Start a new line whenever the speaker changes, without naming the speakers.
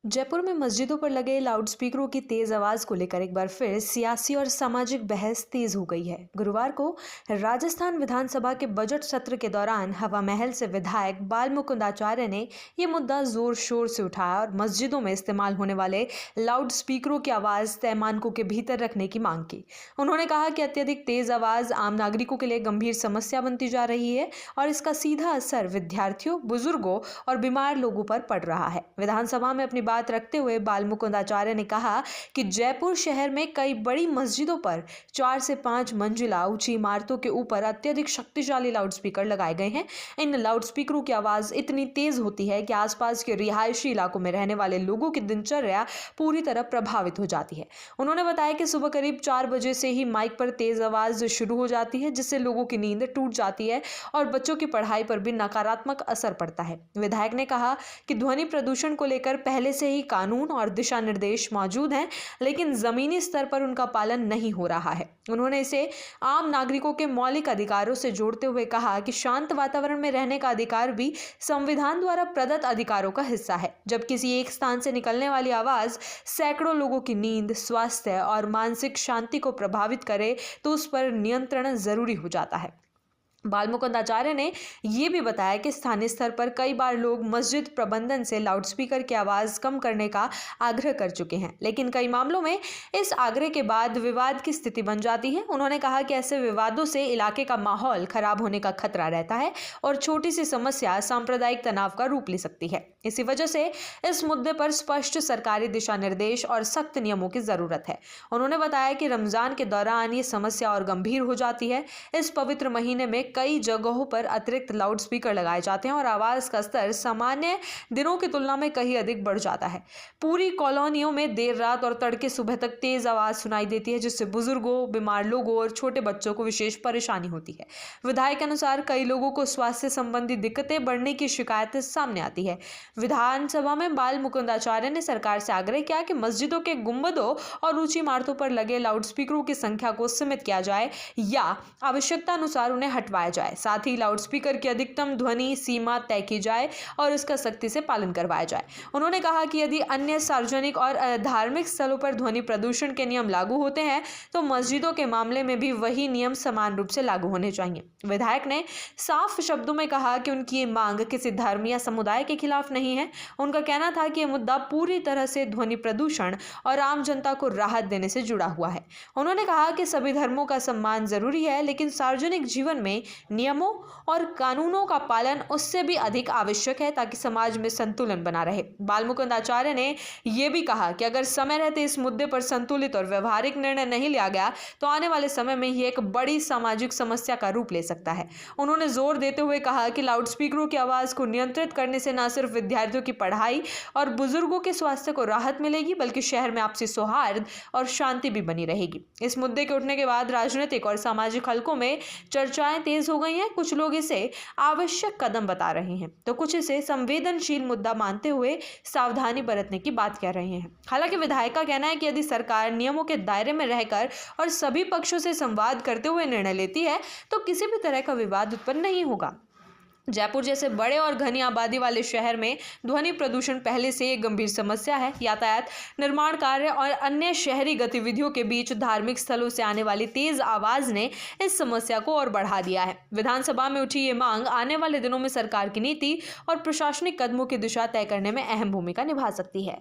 जयपुर में मस्जिदों पर लगे लाउडस्पीकरों की तेज आवाज को लेकर एक बार फिर सियासी और सामाजिक बहस तेज हो गई है। गुरुवार को राजस्थान विधानसभा के बजट सत्र के दौरान हवा महल से विधायक बाल मुकुंद आचार्य ने यह मुद्दा जोर शोर से उठाया और मस्जिदों में इस्तेमाल होने वाले लाउडस्पीकरों की आवाज तय मानकों के भीतर रखने की मांग की। उन्होंने कहा कि अत्यधिक तेज आवाज आम नागरिकों के लिए गंभीर समस्या बनती जा रही है और इसका सीधा असर विद्यार्थियों, बुजुर्गों और बीमार लोगों पर पड़ रहा है। विधानसभा में अपनी बात रखते हुए बाल मुकुंद आचार्य ने कहा कि जयपुर शहर में कई बड़ी मस्जिदों पर 4 से 5 मंजिला ऊंची इमारतों के ऊपर अत्यधिक शक्तिशाली लाउडस्पीकर लगाए गए हैं। इन लाउडस्पीकरों की आवाज इतनी तेज होती है कि आसपास के रिहायशी इलाकों में रहने वाले लोगों की दिनचर्या पूरी तरह प्रभावित हो जाती है। उन्होंने बताया कि सुबह करीब 4 बजे से ही माइक पर तेज आवाज शुरू हो जाती है, जिससे लोगों की नींद टूट जाती है और बच्चों की पढ़ाई पर भी नकारात्मक असर पड़ता है। विधायक ने कहा कि ध्वनि प्रदूषण को लेकर पहले से ही कानून और दिशा निर्देश मौजूद हैं, लेकिन जमीनी स्तर पर उनका पालन नहीं हो रहा है। उन्होंने इसे आम नागरिकों के मौलिक अधिकारों से जोड़ते हुए कहा कि शांत वातावरण में रहने का अधिकार भी संविधान द्वारा प्रदत्त अधिकारों का हिस्सा है। जब किसी एक स्थान से निकलने वाली आवाज सैकड़ों लोगों की नींद, स्वास्थ्य और मानसिक शांति को प्रभावित करे तो उस पर नियंत्रण जरूरी हो जाता है। बाल मुकुंद आचार्य ने यह भी बताया कि स्थानीय स्तर पर कई बार लोग मस्जिद प्रबंधन से लाउडस्पीकर की आवाज कम करने का आग्रह कर चुके हैं, लेकिन कई मामलों में इस आग्रह के बाद विवाद की स्थिति बन जाती है। उन्होंने कहा कि ऐसे विवादों से इलाके का माहौल खराब होने का खतरा रहता है और छोटी सी समस्या सांप्रदायिक तनाव का रूप ले सकती है। इसी वजह से इस मुद्दे पर स्पष्ट सरकारी दिशा निर्देश और सख्त नियमों की जरूरत है। उन्होंने बताया कि रमजान के दौरान ये समस्या और गंभीर हो जाती है। इस पवित्र महीने में कई जगहों पर अतिरिक्त लाउडस्पीकर लगाए जाते हैं और आवाज का स्तर सामान्य दिनों की तुलना में कहीं अधिक बढ़ जाता है। पूरी कॉलोनियों में देर रात और तड़के सुबह तक तेज आवाज सुनाई देती है, जिससे बुजुर्गों, बीमार लोगों और छोटे बच्चों को विशेष परेशानी होती है। विधायक के अनुसार कई लोगों को स्वास्थ्य संबंधी दिक्कतें बढ़ने की शिकायतें सामने आती है। विधानसभा में बाल मुकुंद आचार्य ने सरकार से आग्रह किया कि मस्जिदों के गुंबदों और ऊंची इमारतों पर लगे लाउडस्पीकरों की संख्या को सीमित किया जाए या आवश्यकता अनुसार उन्हें हटवाया जाए। साथ ही लाउडस्पीकर की अधिकतम ध्वनि सीमा तय की जाए और इसका सख्ती से पालन करवाया जाए। उन्होंने कहा कि यदि अन्य सार्वजनिक और धार्मिक स्थलों पर ध्वनि प्रदूषण के नियम लागू होते हैं तो मस्जिदों के मामले में भी वही नियम समान रूप से लागू होने चाहिए। विधायक ने साफ शब्दों में कहा कि उनकी ये मांग किसी धर्म या समुदाय के खिलाफ नहीं है। उनका कहना था कि यह मुद्दा पूरी तरह से ध्वनि प्रदूषण और आम जनता को राहत देने से जुड़ा हुआ है। उन्होंने कहा कि सभी धर्मों का सम्मान जरूरी है, लेकिन सार्वजनिक जीवन में नियमों और कानूनों का पालन उससे भी अधिक आवश्यक है ताकि समाज में संतुलन बना रहे। बाल मुकुंद आचार्य ने यह भी कहा कि अगर समय रहते इस मुद्दे पर संतुलित और व्यवहारिक निर्णय नहीं लिया गया तो आने वाले समय में यह एक बड़ी सामाजिक समस्या का रूप ले सकता है। उन्होंने जोर देते हुए कहा कि लाउडस्पीकरों की आवाज को नियंत्रित करने से न सिर्फ विद्यार्थियों की पढ़ाई और बुजुर्गों के स्वास्थ्य को राहत मिलेगी, बल्कि शहर में आपसी सौहार्द और शांति भी बनी रहेगी। इस मुद्दे के उठने के बाद राजनीतिक और सामाजिक हलकों में चर्चाएं तेज हो गई हैं। कुछ लोग इसे आवश्यक कदम बता रहे हैं तो कुछ इसे संवेदनशील मुद्दा मानते हुए सावधानी बरतने की बात कह रहे हैं। हालांकि विधायक का कहना है कि यदि सरकार नियमों के दायरे में रहकर और सभी पक्षों से संवाद करते हुए निर्णय लेती है तो किसी भी तरह का विवाद उत्पन्न नहीं होगा। जयपुर जैसे बड़े और घनी आबादी वाले शहर में ध्वनि प्रदूषण पहले से एक गंभीर समस्या है। यातायात, निर्माण कार्य और अन्य शहरी गतिविधियों के बीच धार्मिक स्थलों से आने वाली तेज आवाज ने इस समस्या को और बढ़ा दिया है। विधानसभा में उठी ये मांग आने वाले दिनों में सरकार की नीति और प्रशासनिक कदमों की दिशा तय करने में अहम भूमिका निभा सकती है।